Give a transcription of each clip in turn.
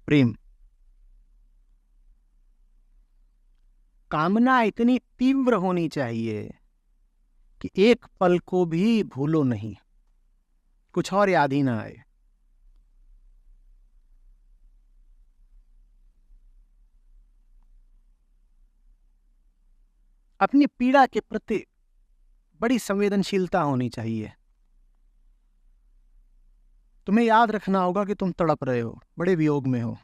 प्रेम। कामना इतनी तीव्र होनी चाहिए कि एक पल को भी भूलो नहीं, कुछ और याद ही ना आए। अपनी पीड़ा के प्रति बड़ी संवेदनशीलता होनी चाहिए। तुम्हें याद रखना होगा कि तुम तड़प रहे हो, बड़े वियोग में हो।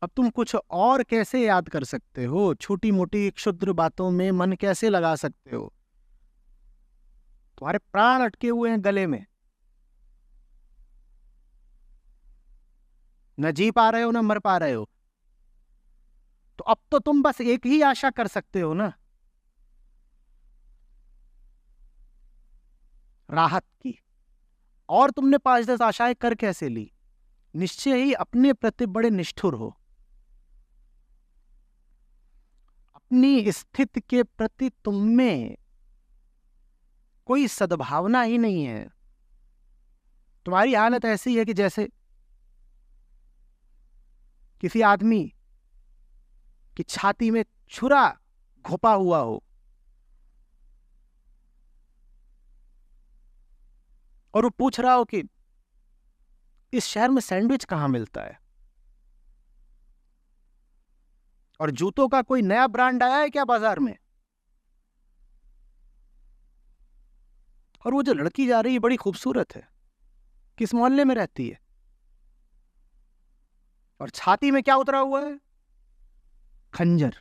अब तुम कुछ और कैसे याद कर सकते हो? छोटी मोटी क्षुद्र बातों में मन कैसे लगा सकते हो? तुम्हारे प्राण अटके हुए हैं गले में, न जी पा रहे हो न मर पा रहे हो। तो अब तो तुम बस एक ही आशा कर सकते हो ना, राहत की। और तुमने 5-10 आशाएं कर कैसे ली? निश्चय ही अपने प्रति बड़े निष्ठुर हो। अपनी स्थिति के प्रति तुममें कोई सद्भावना ही नहीं है। तुम्हारी हालत ऐसी है कि जैसे किसी आदमी की छाती में छुरा घुपा हुआ हो और वो पूछ रहा हो कि इस शहर में सैंडविच कहां मिलता है, और जूतों का कोई नया ब्रांड आया है क्या बाजार में? और वो जो लड़की जा रही है बड़ी खूबसूरत है, किस मोहल्ले में रहती है, और छाती में क्या उतरा हुआ है? खंजर।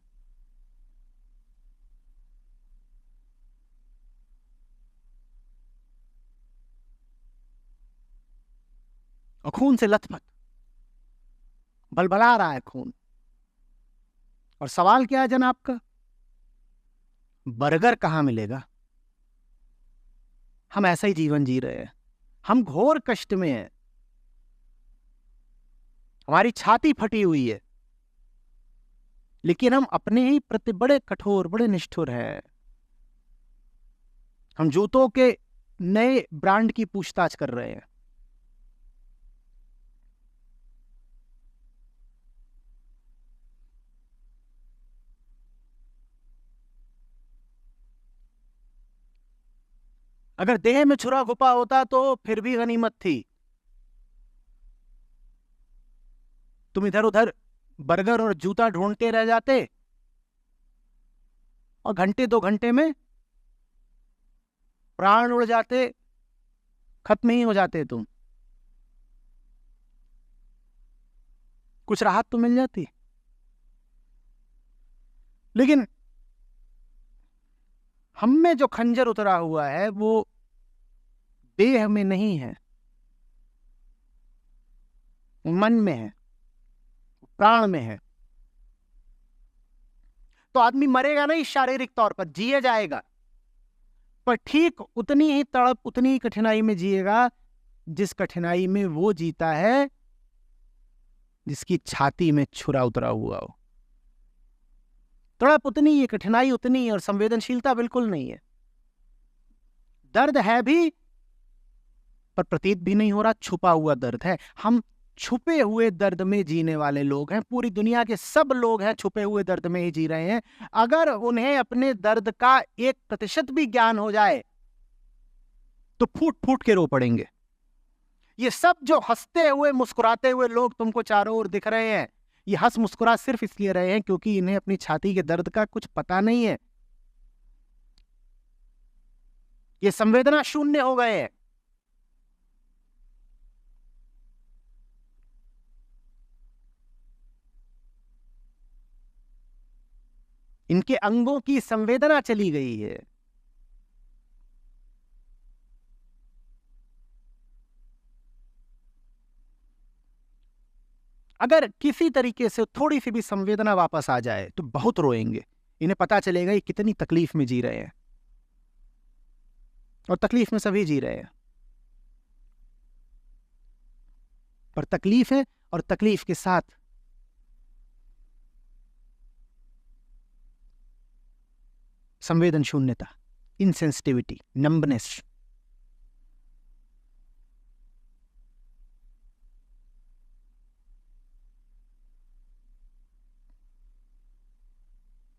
और खून से लथपथ, बलबला रहा है खून। और सवाल क्या है जनाब का? बर्गर कहां मिलेगा? हम ऐसा ही जीवन जी रहे हैं। हम घोर कष्ट में हैं, हमारी छाती फटी हुई है, लेकिन हम अपने ही प्रति बड़े कठोर, बड़े निष्ठुर हैं। हम जूतों के नए ब्रांड की पूछताछ कर रहे हैं। अगर देह में छुरा घुपा होता तो फिर भी गनीमत थी। तुम इधर उधर बर्गर और जूता ढूंढते रह जाते, और घंटे 2 घंटे में प्राण उड़ जाते, खत्म ही हो जाते तुम। कुछ राहत तो मिल जाती। लेकिन हम में जो खंजर उतरा हुआ है वो देह में नहीं है, मन में है, प्राण में है। तो आदमी मरेगा नहीं शारीरिक तौर पर, जिए जाएगा, पर ठीक उतनी ही तड़प, उतनी ही कठिनाई में जिएगा जिस कठिनाई में वो जीता है जिसकी छाती में छुरा उतरा हुआ हो। तड़प उतनी है, कठिनाई उतनी है, और संवेदनशीलता बिल्कुल नहीं है। दर्द है भी, पर प्रतीत भी नहीं हो रहा, छुपा हुआ दर्द है। हम छुपे हुए दर्द में जीने वाले लोग हैं। पूरी दुनिया के सब लोग हैं छुपे हुए दर्द में ही जी रहे हैं। अगर उन्हें अपने दर्द का 1% भी ज्ञान हो जाए तो फूट फूट के रो पड़ेंगे। ये सब जो हंसते हुए मुस्कुराते हुए लोग तुमको चारों ओर दिख रहे हैं, ये हंस मुस्कुरा सिर्फ इसलिए रहे हैं क्योंकि इन्हें अपनी छाती के दर्द का कुछ पता नहीं है। ये संवेदना शून्य हो गए हैं। इनके अंगों की संवेदना चली गई है। अगर किसी तरीके से थोड़ी सी भी संवेदना वापस आ जाए तो बहुत रोएंगे। इन्हें पता चलेगा ये कितनी तकलीफ में जी रहे हैं, और तकलीफ में सभी जी रहे हैं। पर तकलीफ है, और तकलीफ के साथ संवेदन शून्यता, इनसेंसिटिविटी, नंबनेस।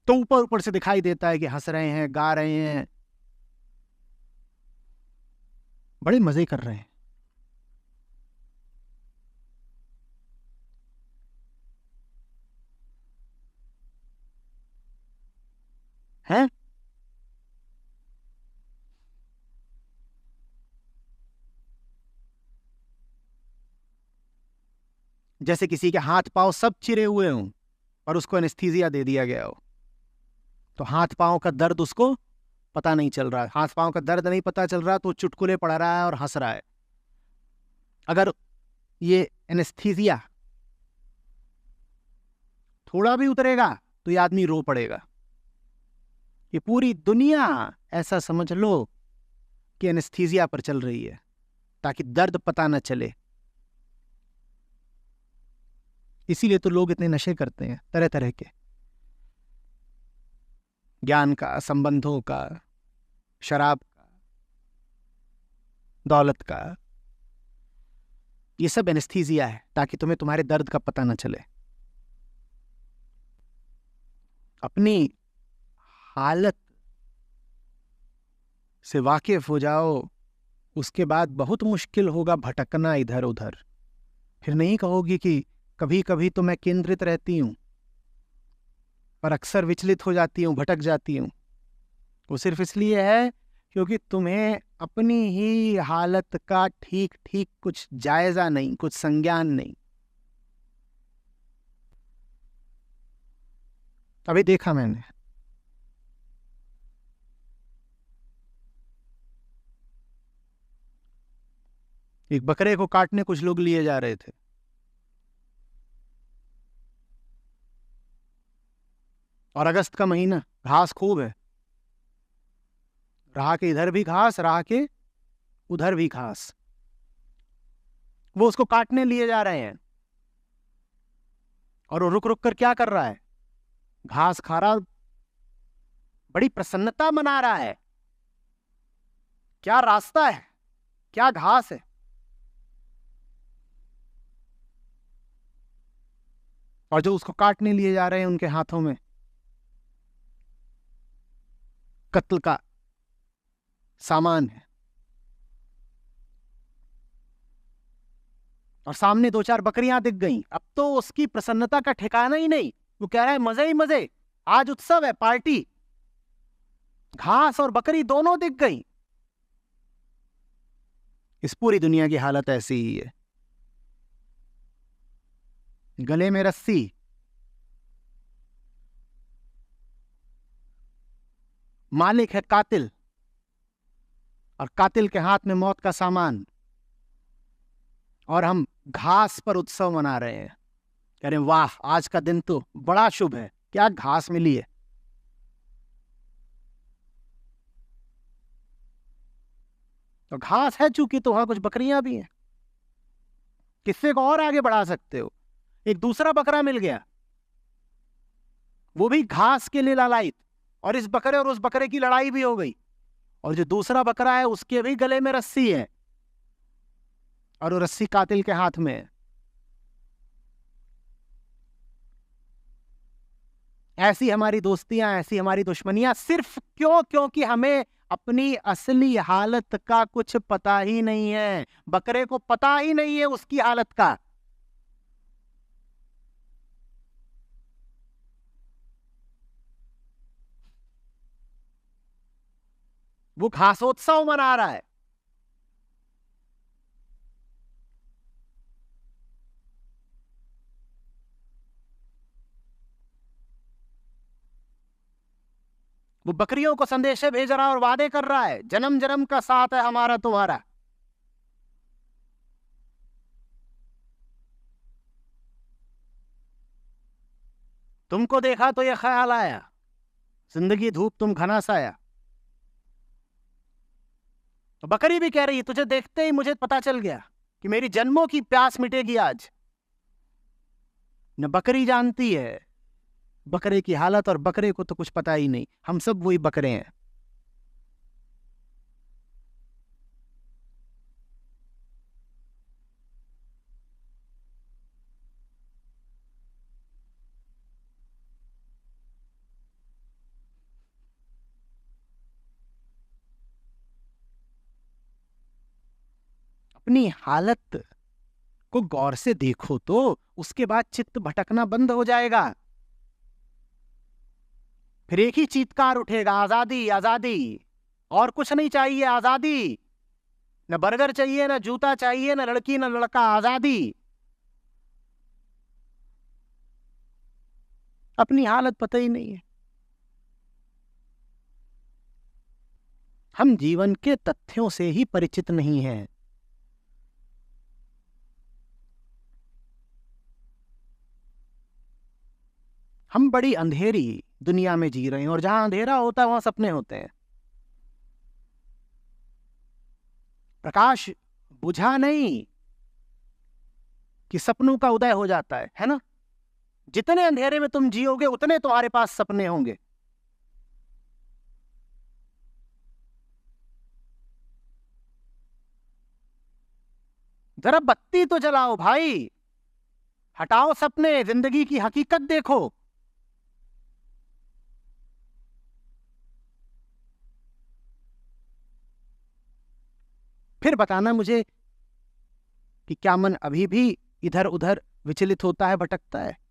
तो ऊपर ऊपर से दिखाई देता है कि हंस रहे हैं, गा रहे हैं, बड़े मजे कर रहे हैं। हैं? जैसे किसी के हाथ पांव सब चिरे हुए हों और उसको एनेस्थीसिया दे दिया गया हो, तो हाथ पांव का दर्द उसको पता नहीं चल रहा है। हाथ पांव का दर्द नहीं पता चल रहा तो चुटकुले पढ़ रहा है और हंस रहा है। अगर ये एनेस्थीसिया थोड़ा भी उतरेगा तो ये आदमी रो पड़ेगा। ये पूरी दुनिया ऐसा समझ लो कि एनेस्थीसिया पर चल रही है ताकि दर्द पता न चले। इसीलिए तो लोग इतने नशे करते हैं तरह तरह के, ज्ञान का, संबंधों का, शराब का, दौलत का। ये सब एनेस्थीसिया है ताकि तुम्हें तुम्हारे दर्द का पता न चले। अपनी हालत से वाकिफ हो जाओ, उसके बाद बहुत मुश्किल होगा भटकना इधर उधर। फिर नहीं कहोगी कि कभी कभी तो मैं केंद्रित रहती हूं, पर अक्सर विचलित हो जाती हूं, भटक जाती हूं। वो सिर्फ इसलिए है क्योंकि तुम्हें अपनी ही हालत का ठीक ठीक कुछ जायजा नहीं, कुछ संज्ञान नहीं। अभी देखा मैंने, एक बकरे को काटने कुछ लोग लिए जा रहे थे, और अगस्त का महीना, घास खूब है, राह के इधर भी घास, राह के उधर भी घास। वो उसको काटने लिए जा रहे हैं और वो रुक रुक कर क्या कर रहा है? घास खा रहा, बड़ी प्रसन्नता मना रहा है। क्या रास्ता है, क्या घास है। और जो उसको काटने लिए जा रहे हैं उनके हाथों में कत्ल का सामान है, और सामने दो चार बकरियां दिख गई। अब तो उसकी प्रसन्नता का ठिकाना ही नहीं। वो कह रहा है मजे ही मजे, आज उत्सव है, पार्टी। घास और बकरी दोनों दिख गई। इस पूरी दुनिया की हालत ऐसी ही है। गले में रस्सी, मालिक है कातिल, और कातिल के हाथ में मौत का सामान, और हम घास पर उत्सव मना रहे हैं। कह रहे हैं वाह, आज का दिन तो बड़ा शुभ है, क्या घास मिली है। तो घास है चूंकि, तो वहां कुछ बकरियां भी हैं। किस्से को और आगे बढ़ा सकते हो, एक दूसरा बकरा मिल गया, वो भी घास के लिए लालायित, और इस बकरे और उस बकरे की लड़ाई भी हो गई। और जो दूसरा बकरा है उसके भी गले में रस्सी है, और वो रस्सी कातिल के हाथ में है। ऐसी हमारी दोस्तियां, ऐसी हमारी दुश्मनियां, सिर्फ क्यों? क्योंकि हमें अपनी असली हालत का कुछ पता ही नहीं है। बकरे को पता ही नहीं है उसकी हालत का। वो घासोत्सव मना रहा है। वो बकरियों को संदेशे भेज रहा है और वादे कर रहा है, जन्म जन्म का साथ है हमारा तुम्हारा। तुमको देखा तो ये ख्याल आया, जिंदगी धूप तुम घना साया। तो बकरी भी कह रही है, तुझे देखते ही मुझे पता चल गया कि मेरी जन्मों की प्यास मिटेगी आज। न बकरी जानती है बकरे की हालत, और बकरे को तो कुछ पता ही नहीं। हम सब वही बकरे हैं। अपनी हालत को गौर से देखो तो उसके बाद चित्त भटकना बंद हो जाएगा। फिर एक ही चीत्कार उठेगा, आजादी आजादी, और कुछ नहीं चाहिए, आजादी। न बर्गर चाहिए, न जूता चाहिए, न लड़की न लड़का, आजादी। अपनी हालत पता ही नहीं है। हम जीवन के तथ्यों से ही परिचित नहीं हैं। हम बड़ी अंधेरी दुनिया में जी रहे हैं, और जहां अंधेरा होता है वहां सपने होते हैं। प्रकाश बुझा नहीं कि सपनों का उदय हो जाता है ना। जितने अंधेरे में तुम जियोगे उतने तुम्हारे पास सपने होंगे। जरा बत्ती तो जलाओ भाई, हटाओ सपने, जिंदगी की हकीकत देखो। फिर बताना मुझे कि क्या मन अभी भी इधर उधर विचलित होता है, भटकता है?